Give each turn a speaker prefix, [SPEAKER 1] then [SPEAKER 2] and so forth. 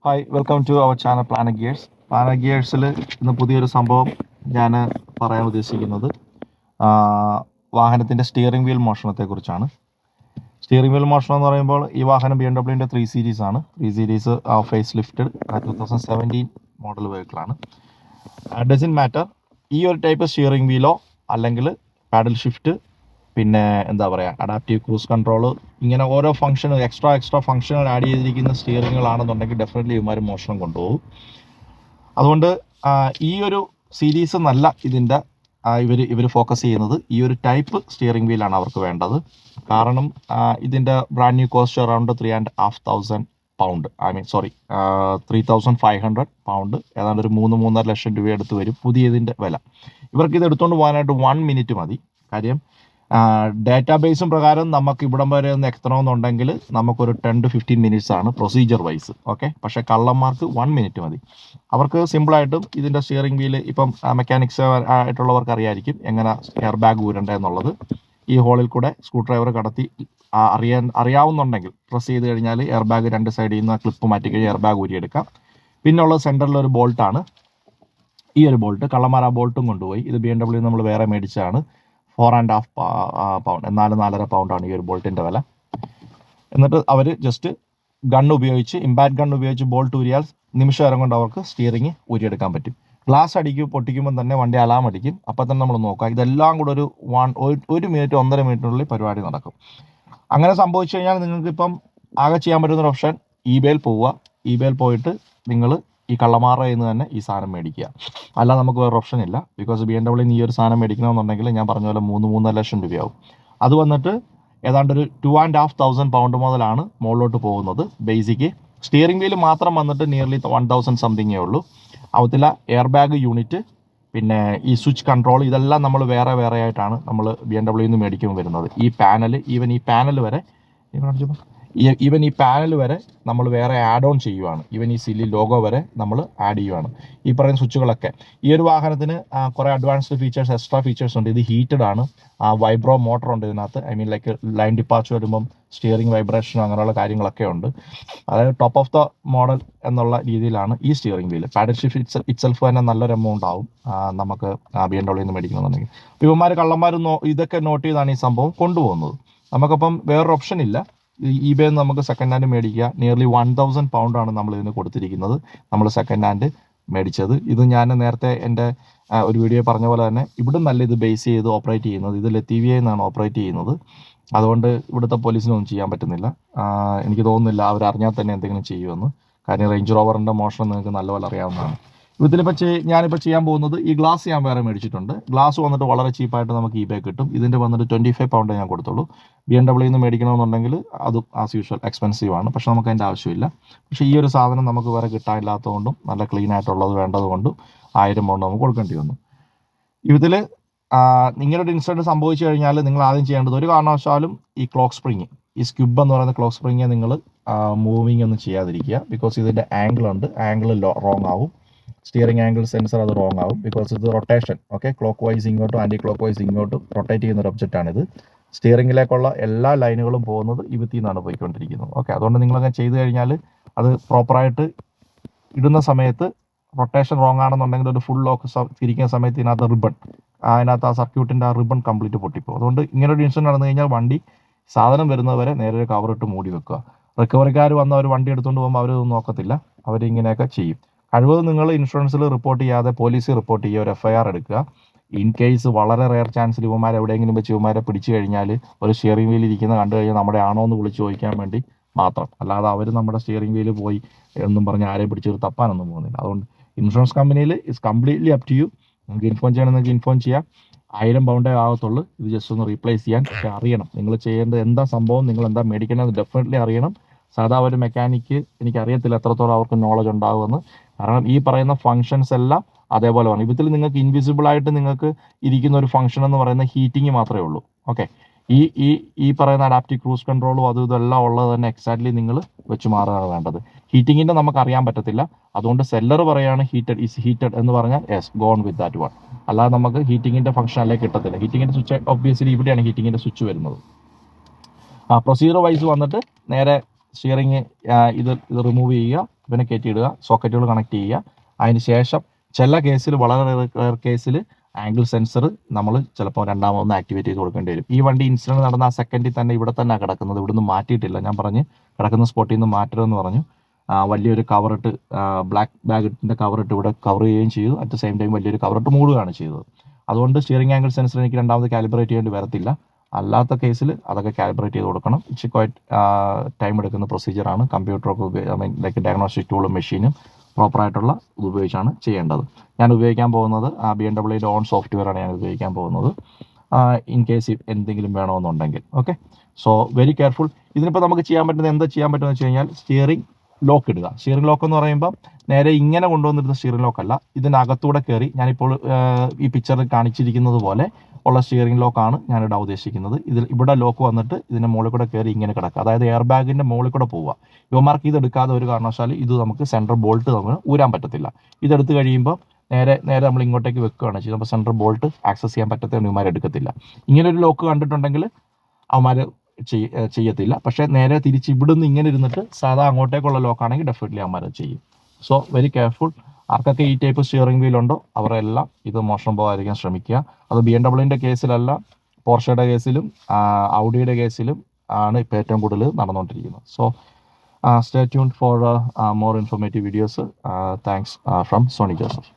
[SPEAKER 1] Hi welcome to our channel planet gears. Planet ഗിയേഴ്സിൽ ഇന്ന് പുതിയൊരു സംഭവം ഞാൻ പറയാൻ ഉദ്ദേശിക്കുന്നത് വാഹനത്തിൻ്റെ സ്റ്റിയറിംഗ് വീൽ മോഷണത്തെക്കുറിച്ചാണ്. സ്റ്റിയറിംഗ് വീൽ മോഷണം എന്ന് പറയുമ്പോൾ ഈ വാഹനം BMW 3 സീരീസ് ആണ്. 3 സീരീസ് ഫേസ് ലിഫ്റ്റഡ് 2017 മോഡൽ വെഹിക്കിളാണ്. ഡസൻ മാറ്റർ ഈ ഒരു ടൈപ്പ് സ്റ്റിയറിംഗ് വീലോ അല്ലെങ്കിൽ പാഡൽ ഷിഫ്റ്റ്, പിന്നെ എന്താ പറയുക, അഡാപ്റ്റീവ് ക്രൂസ് കൺട്രോൾ, ഇങ്ങനെ ഓരോ ഫംഗ്ഷനും എക്സ്ട്രാ ഫംഗ്ഷനുകൾ ആഡ് ചെയ്തിരിക്കുന്ന സ്റ്റിയറിങ്ങുകളാണെന്നുണ്ടെങ്കിൽ ഡെഫിനറ്റ്ലി ഇവന്മാർ മോഷണം കൊണ്ടുപോകും. അതുകൊണ്ട് ഈ ഒരു സീരീസ് നല്ല ഇതിൻ്റെ ഇവർ ഫോക്കസ് ചെയ്യുന്നത് ഈ ഒരു ടൈപ്പ് സ്റ്റിയറിംഗ് വീലാണ് അവർക്ക് വേണ്ടത്. കാരണം ഇതിൻ്റെ brand new cost around 3,500 pound, 3,500 pound, ഏതാണ്ട് ഒരു 3-3.5 ലക്ഷം രൂപ അടുത്ത് വരും പുതിയതിൻ്റെ വില. ഇവർക്ക് ഇത് എടുത്തുകൊണ്ട് പോകാനായിട്ട് 1 മിനിറ്റ് മതി. കാര്യം ഡാറ്റാബേസും പ്രകാരം നമുക്ക് ഇവിടം വരെ ഒന്ന് എത്തണമെന്നുണ്ടെങ്കിൽ നമുക്കൊരു 10 to 15 മിനിറ്റ്സ് ആണ് പ്രൊസീജിയർ വൈസ്. ഓക്കെ, പക്ഷേ കള്ളന്മാർക്ക് 1 മിനിറ്റ് മതി. അവർക്ക് സിമ്പിളായിട്ടും ഇതിൻ്റെ സ്റ്റിയറിംഗ് വീല് ഇപ്പം മെക്കാനിക്സ് ആയിട്ടുള്ളവർക്ക് അറിയായിരിക്കും എങ്ങനെ എയർ ബാഗ് ഊരണ്ടേ എന്നുള്ളത്. ഈ ഹോളിൽ കൂടെ സ്ക്രൂ ഡ്രൈവർ കടത്തി അറിയാവുന്നുണ്ടെങ്കിൽ പ്രസ് ചെയ്ത് കഴിഞ്ഞാൽ എയർ ബാഗ് രണ്ട് സൈഡിൽ നിന്ന് ക്ലിപ്പ് മാറ്റി കഴിഞ്ഞാൽ എയർ ബാഗ് ഊരിയെടുക്കാം. പിന്നുള്ളത് സെൻറ്ററിലൊരു ബോൾട്ടാണ്. ഈ ഒരു ബോൾട്ട് കള്ളന്മാർ ആ ബോൾട്ടും കൊണ്ടുപോയി. ഇത് BMW നമ്മൾ വേറെ മേടിച്ചതാണ്. 4.5 പൗണ്ട്, 4.5 പൗണ്ടാണ് ഈ ഒരു ബോൾട്ടിൻ്റെ വില. എന്നിട്ട് അവർ ജസ്റ്റ് ഗണ്ണ് ഉപയോഗിച്ച്, ഇമ്പാക്ട് ഗണ്ണ് ഉപയോഗിച്ച് ബോൾട്ട് ഊരിയാൽ നിമിഷം നേരം കൊണ്ട് അവർക്ക് സ്റ്റിയറിംഗ് ഊരിയെടുക്കാൻ പറ്റും. ഗ്ലാസ് പൊട്ടിക്കുമ്പോൾ തന്നെ വണ്ടി അലാം അടിക്കും. അപ്പം തന്നെ നമ്മൾ നോക്കാം. ഇതെല്ലാം കൂടെ ഒരു 1 മിനിറ്റ് 1.5 മിനിറ്റിനുള്ളിൽ പരിപാടി നടക്കും. അങ്ങനെ സംഭവിച്ചു കഴിഞ്ഞാൽ നിങ്ങൾക്കിപ്പം ആകെ ചെയ്യാൻ പറ്റുന്നൊരു ഓപ്ഷൻ eBayയിൽ പോവുക. eBayയിൽ പോയിട്ട് നിങ്ങൾ ഈ കള്ളന്മാരുടെ കയ്യിൽ നിന്ന് തന്നെ ഈ സാധനം മേടിക്കുക. അല്ല, നമുക്ക് വേറെ ഓപ്ഷൻ ഇല്ല. ബിക്കോസ് BMW ഈ ഒരു സാധനം മേടിക്കണമെന്നുണ്ടെങ്കിൽ ഞാൻ പറഞ്ഞ പോലെ 3-3.5 ലക്ഷം രൂപയാവും. അത് വന്നിട്ട് ഏതാണ്ട് ഒരു 2,500 പൗണ്ട് മുതലാണ് മുകളിലോട്ട് പോകുന്നത്. ബേസിക്ക് സ്റ്റിയറിംഗ് വീല് മാത്രം വന്നിട്ട് നിയർലി 1,000 സംതിങ്ങേ ഉള്ളൂ. അവത്തില എയർ ബാഗ് യൂണിറ്റ്, പിന്നെ ഈ സ്വിച്ച് കൺട്രോൾ, ഇതെല്ലാം നമ്മൾ വേറെ ആയിട്ടാണ് നമ്മൾ BMW മേടിക്കുമ്പോൾ വരുന്നത്. ഈ പാനൽ, ഈവൻ ഈ പാനൽ വരെ നമ്മൾ വേറെ ആഡ് ഓൺ ചെയ്യുവാണ്. ഈവൻ ഈ സില്ലി ലോഗോ വരെ നമ്മൾ ആഡ് ചെയ്യുവാണ്. ഈ പറയുന്ന സ്വിച്ചുകളൊക്കെ ഈ ഒരു വാഹനത്തിന് കുറേ അഡ്വാൻസ്ഡ് ഫീച്ചേഴ്സ്, എക്സ്ട്രാ ഫീച്ചേഴ്സ് ഉണ്ട്. ഇത് ഹീറ്റഡ് ആണ്. വൈബ്രോ മോട്ടർ ഉണ്ട് ഇതിനകത്ത്. ലൈക്ക് ലൈൻ ഡിപ്പാച്ച് വരുമ്പം സ്റ്റിയറിംഗ് വൈബ്രേഷനും അങ്ങനെയുള്ള കാര്യങ്ങളൊക്കെ ഉണ്ട്. അതായത് ടോപ്പ് ഓഫ് ദ മോഡൽ എന്നുള്ള രീതിയിലാണ് ഈ steering wheel. Paddle shift itself തന്നെ നല്ലൊരു എമൗണ്ട് ആവും നമുക്ക് BMW മേടിക്കണമെന്നുണ്ടെങ്കിൽ. ഇവന്മാർ കള്ളന്മാർ ഇതൊക്കെ നോട്ട് ചെയ്താണ് ഈ സംഭവം കൊണ്ടുപോകുന്നത്. നമുക്കപ്പം വേറൊരു ഓപ്ഷൻ ഇല്ല. eBay നമുക്ക് സെക്കൻഡ് ഹാൻഡ് മേടിക്കുക. നിയർലി 1,000 പൗണ്ടാണ് നമ്മൾ ഇതിന് കൊടുത്തിരിക്കുന്നത്. നമ്മൾ സെക്കൻഡ് ഹാൻഡ് മേടിച്ചത്. ഇത് ഞാൻ നേരത്തെ എൻ്റെ ഒരു വീഡിയോ പറഞ്ഞ പോലെ തന്നെ ഇവിടെ നല്ല ഇത് ബേസ് ചെയ്ത് ഓപ്പറേറ്റ് ചെയ്യുന്നത്. ഇത് ലത്തീവിയയിൽ നിന്നാണ് ഓപ്പറേറ്റ് ചെയ്യുന്നത്. അതുകൊണ്ട് ഇവിടുത്തെ പോലീസിനൊന്നും ചെയ്യാൻ പറ്റുന്നില്ല. എനിക്ക് തോന്നുന്നില്ല അവരറിഞ്ഞാൽ തന്നെ എന്തെങ്കിലും ചെയ്യുമെന്ന്. കാര്യം റേഞ്ച് റോവറിൻ്റെ മോഷണം നിങ്ങൾക്ക് നല്ലപോലെ അറിയാവുന്നതാണ്. ഇതിലിപ്പോൾ ഞാനിപ്പോൾ ചെയ്യാൻ പോകുന്നത്, ഈ ഗ്ലാസ് ഞാൻ വേറെ മേടിച്ചിട്ടുണ്ട്. ഗ്ലാസ് വന്നിട്ട് വളരെ ചീപ്പായിട്ട് നമുക്ക് eBay കിട്ടും. ഇതിൻ്റെ വന്നിട്ട് 25 പൗണ്ട് ഞാൻ കൊടുത്തുള്ളൂ. BMW മേടിക്കണമെന്നുണ്ടെങ്കിൽ അത് ആസ് യൂഷ്വൽ എക്സ്പെൻസീവ് ആണ്. പക്ഷെ നമുക്ക് അതിൻ്റെ ആവശ്യമില്ല. പക്ഷേ ഈ ഒരു സാധനം നമുക്ക് വേറെ കിട്ടാനില്ലാത്തതുകൊണ്ടും നല്ല ക്ലീൻ ആയിട്ടുള്ളത് വേണ്ടതുകൊണ്ടും 1000 പൗണ്ട് നമുക്ക് കൊടുക്കേണ്ടി വന്നു. ഇതിൽ ഇങ്ങനൊരു ഇൻസിഡൻറ്റ് സംഭവിച്ചു കഴിഞ്ഞാൽ നിങ്ങൾ ആദ്യം ചെയ്യേണ്ടത്, ഒരു കാരണവശാലും ഈ ക്ലോക്ക് സ്പ്രിങ്, ഈ സ്ക്യൂബ് എന്ന് പറയുന്ന ക്ലോക്ക് സ്പ്രിങ് നിങ്ങൾ മൂവിങ് ഒന്നും ചെയ്യാതിരിക്കുക. ബിക്കോസ് ഇതിൻ്റെ ആംഗിൾ റോങ് ആവും. സ്റ്റിയറിംഗ് ആംഗിൾ സെൻസർ അത് റോങ് ആവും. ബിക്കോസ് ഇത് റൊട്ടേഷൻ, ഓക്കെ, ക്ലോക്ക് വൈസ് ഇങ്ങോട്ടും ആൻറ്റി ക്ലോക്ക് വൈസ് ഇങ്ങോട്ടും റൊട്ടേറ്റ് ചെയ്യുന്ന ഒരു ഒബ്ജക്റ്റാണിത്. സ്റ്റിയറിംഗിലേക്കുള്ള എല്ലാ ലൈനുകളും പോകുന്നത് ഇവത്തിൽ നിന്നാണ് പോയിക്കൊണ്ടിരിക്കുന്നത്. ഓക്കെ, അതുകൊണ്ട് നിങ്ങളങ്ങനെ ചെയ്ത് കഴിഞ്ഞാൽ അത് പ്രോപ്പറായിട്ട് ഇടുന്ന സമയത്ത് റൊട്ടേഷൻ റോങ് ആണെന്നുണ്ടെങ്കിൽ ഒരു ഫുൾ ലോക്ക് തിരിക്കുന്ന സമയത്ത് അതിനകത്ത് ആ സർക്യൂട്ടിൻ്റെ ആ റിബൺ കംപ്ലീറ്റ് പൊട്ടിപ്പോകും. അതുകൊണ്ട് ഇങ്ങനൊരു ഇൻസിഡൻറ്റ് നടന്നു കഴിഞ്ഞാൽ വണ്ടി സാധനം വരുന്നവരെ നേരെ ഒരു കവറിട്ട് മൂടി വെക്കുക. റിക്കവറിക്കാർ വന്ന് അവർ വണ്ടി എടുത്തുകൊണ്ട് പോകുമ്പോൾ അവരൊന്നും നോക്കത്തില്ല. അവരിങ്ങനെയൊക്കെ ചെയ്യും. കഴിവതും നിങ്ങൾ ഇൻഷുറൻസിൽ റിപ്പോർട്ട് ചെയ്യാതെ പോലീസിൽ റിപ്പോർട്ട് ചെയ്യുക, ഒരു FIR എടുക്കുക. ഇൻ കേസ് വളരെ റെയർ ചാൻസിൽ ഇവന്മാർ എവിടെയെങ്കിലും വെച്ച് ഇവന്മാരെ പിടിച്ചു കഴിഞ്ഞാൽ ഒരു സ്റ്റിയറിംഗ് വീൽ ഇരിക്കുന്ന കണ്ടു കഴിഞ്ഞാൽ നമ്മുടെ ആണോ എന്ന് വിളിച്ച് ചോദിക്കാൻ വേണ്ടി മാത്രം. അല്ലാതെ അവർ നമ്മുടെ സ്റ്റിയറിംഗ് വീല് പോയി എന്നും പറഞ്ഞ് ആരെയും പിടിച്ചൊരു തപ്പാനൊന്നും പോകുന്നില്ല. അതുകൊണ്ട് ഇൻഷുറൻസ് കമ്പനിയിൽ it's completely up to you. നിങ്ങൾക്ക് ഇൻഫോം ചെയ്യണമെങ്കിൽ ഇൻഫോം ചെയ്യാം. 1000 പൗണ്ടേ ആകത്തുള്ളൂ ഇത് ജസ്റ്റ് ഒന്ന് റീപ്ലേസ് ചെയ്യാൻ. പക്ഷേ അറിയണം നിങ്ങൾ ചെയ്യേണ്ടത് എന്താ സംഭവം, നിങ്ങൾ എന്താ മേടിക്കണമെന്ന് ഡെഫിനറ്റ്ലി അറിയണം. സാധാ ഒരു മെക്കാനിക്ക് എനിക്കറിയത്തില്ല എത്രത്തോളം അവർക്ക് നോളജ് ഉണ്ടാകുമെന്ന്. കാരണം ഈ പറയുന്ന ഫങ്ഷൻസ് എല്ലാം അതേപോലെ വേണം. ഇതിൽ നിങ്ങൾക്ക് ഇൻവിസിബിളായിട്ട് നിങ്ങൾക്ക് ഇരിക്കുന്ന ഒരു ഫംഗ്ഷൻ എന്ന് പറയുന്ന ഹീറ്റിംഗ് മാത്രമേ ഉള്ളൂ. ഓക്കെ, ഈ പറയുന്ന അഡാപ്റ്റീവ് ക്രൂസ് കൺട്രോളും ഇതെല്ലാം ഉള്ളത് തന്നെ എക്സാക്ട്ലി നിങ്ങൾ വെച്ച് മാറുകയാണ് വേണ്ടത്. ഹീറ്റിങ്ങിൻ്റെ നമുക്ക് അറിയാൻ പറ്റത്തില്ല. അതുകൊണ്ട് സെല്ലർ പറയാണ് ഹീറ്റഡ് എന്ന് പറഞ്ഞാൽ yes, gone with that one. അല്ലാതെ നമുക്ക് ഹീറ്റിങ്ങിൻ്റെ ഫംഗ്ഷൻ അല്ലേ കിട്ടത്തില്ല. ഹീറ്റിങ്ങിൻ്റെ സ്വിച്ച് ഒബ്വിയസ്ലി ഇവിടെയാണ് ഹീറ്റിങ്ങിൻ്റെ സ്വിച്ച് വരുന്നത്. പ്രൊസീജിയർ വൈസ് വന്നിട്ട് നേരെ സ്റ്റിയറിങ് ഇത് റിമൂവ് ചെയ്യുക. ഇവനെ കയറ്റിയിടുക, സോക്കറ്റുകൾ കണക്ട് ചെയ്യുക. അതിന് ശേഷം ചില കേസിൽ, വളരെ റെയർ കേസിൽ ആംഗിൾ സെൻസർ നമ്മൾ ചിലപ്പോൾ രണ്ടാമതൊന്ന് ആക്ടിവേറ്റ് ചെയ്ത് കൊടുക്കേണ്ടി വരും. ഈ വണ്ടി ഇൻസിഡൻറ്റ് നടന്ന ആ സെക്കൻഡിൽ തന്നെ ഇവിടെ തന്നെ കിടക്കുന്നത്, ഇവിടുന്ന് മാറ്റിയിട്ടില്ല. ഞാൻ പറഞ്ഞ് കിടക്കുന്ന സ്പോട്ടിൽ നിന്ന് മാറ്റരുതെന്ന് പറഞ്ഞു. വലിയൊരു കവറിട്ട്, ബ്ലാക്ക് ബാഗിൻ്റെ കവറിട്ട് ഇവിടെ കവർ ചെയ്യുകയും ചെയ്തു. അറ്റ് ദ സെയിം ടൈം വലിയൊരു കവറിട്ട് മൂടുകയാണ് ചെയ്തത്. അതുകൊണ്ട് സ്റ്റിയറിംഗ് ആംഗിൾ സെൻസർ എനിക്ക് രണ്ടാമത് കാലിബ്രേറ്റ് ചെയ്യേണ്ടി വരത്തില്ല. അല്ലാത്ത കേസിൽ അതൊക്കെ കാലിബ്രേറ്റ് ചെയ്ത് കൊടുക്കണം. ഇറ്റ്സ് ക്വൈറ്റ് ടൈം എടുക്കുന്ന പ്രൊസീജിയറാണ്. കമ്പ്യൂട്ടറൊക്കെ ലൈക്ക് ഡയഗ്നോസ്റ്റിക് ടൂളും മെഷീനും പ്രോപ്പറായിട്ടുള്ള ഇത് ഉപയോഗിച്ചാണ് ചെയ്യേണ്ടത്. ഞാൻ ഉപയോഗിക്കാൻ പോകുന്നത് BMW ഓൺ സോഫ്റ്റ്വെയറാണ് ഞാൻ ഉപയോഗിക്കാൻ പോകുന്നത്, ഇൻ കേസ് എന്തെങ്കിലും വേണമെന്നുണ്ടെങ്കിൽ. Okay, so very careful. ഇതിനിപ്പോൾ നമുക്ക് ചെയ്യാൻ പറ്റുന്നത് എന്താ ചെയ്യാൻ പറ്റുമെന്ന് വെച്ച് കഴിഞ്ഞാൽ, സ്റ്റിയറിംഗ് ലോക്ക് ഇടുക. സ്റ്റിയറിംഗ് ലോക്ക് എന്ന് പറയുമ്പോൾ നേരെ ഇങ്ങനെ കൊണ്ടുവന്നിരുന്ന സ്റ്റിയറിംഗ് ലോക്കല്ല, ഇതിനകത്തൂടെ കയറി ഞാനിപ്പോൾ ഈ പിക്ചറിൽ കാണിച്ചിരിക്കുന്നത് പോലെ ഉള്ള സ്റ്റിയറിംഗ് ലോക്കാണ് ഞാൻ ഇടാൻ ഉദ്ദേശിക്കുന്നത്. ഇവിടെ ലോക്ക് വന്നിട്ട് ഇതിൻ്റെ മുകളിൽ കൂടെ കയറി ഇങ്ങനെ കിടക്കുക, അതായത് എയർ ബാഗിൻ്റെ മുകളിൽ കൂടെ പോവുക. ഇവന്മാർക്ക് ഇതെടുക്കാതെ ഒരു കാരണവശാലും ഇത് നമുക്ക് സെൻട്രൽ ബോൾട്ട് നമ്മൾ ഊരാൻ പറ്റത്തില്ല. ഇതെടുത്ത് കഴിയുമ്പോൾ നേരെ നമ്മൾ ഇങ്ങോട്ടേക്ക് വെക്കുകയാണ് ചെയ്യുന്നത്. അപ്പോൾ സെൻട്രൽ ബോൾട്ട് ആക്സസ് ചെയ്യാൻ പറ്റാത്ത ഇവന്മാർ എടുക്കത്തില്ല. ഇങ്ങനെ ഒരു ലോക്ക് കണ്ടിട്ടുണ്ടെങ്കിൽ അവന്മാർ ചെയ്യത്തില്ല. പക്ഷേ നേരെ തിരിച്ച് ഇവിടുന്ന് ഇങ്ങനെ ഇരുന്നിട്ട് സാധാ അങ്ങോട്ടേക്കുള്ള ലോക്കാണെങ്കിൽ ഡെഫിനറ്റ്ലി അവന്മാർ ചെയ്യും. So very careful. ആർക്കൊക്കെ ഈ ടൈപ്പ് സ്റ്റിയറിംഗ് വീൽ ഉണ്ടോ അവരെല്ലാം ഇത് മോഷണം പോകാതിരിക്കാൻ ശ്രമിക്കുക. അത് BMW കേസിലല്ല, പോർഷയുടെ കേസിലും ഔഡിയുടെ കേസിലും ആണ് ഇപ്പോൾ ഏറ്റവും കൂടുതൽ നടന്നുകൊണ്ടിരിക്കുന്നത്. So stay tuned for more informative videos. Thanks from Soni Joseph.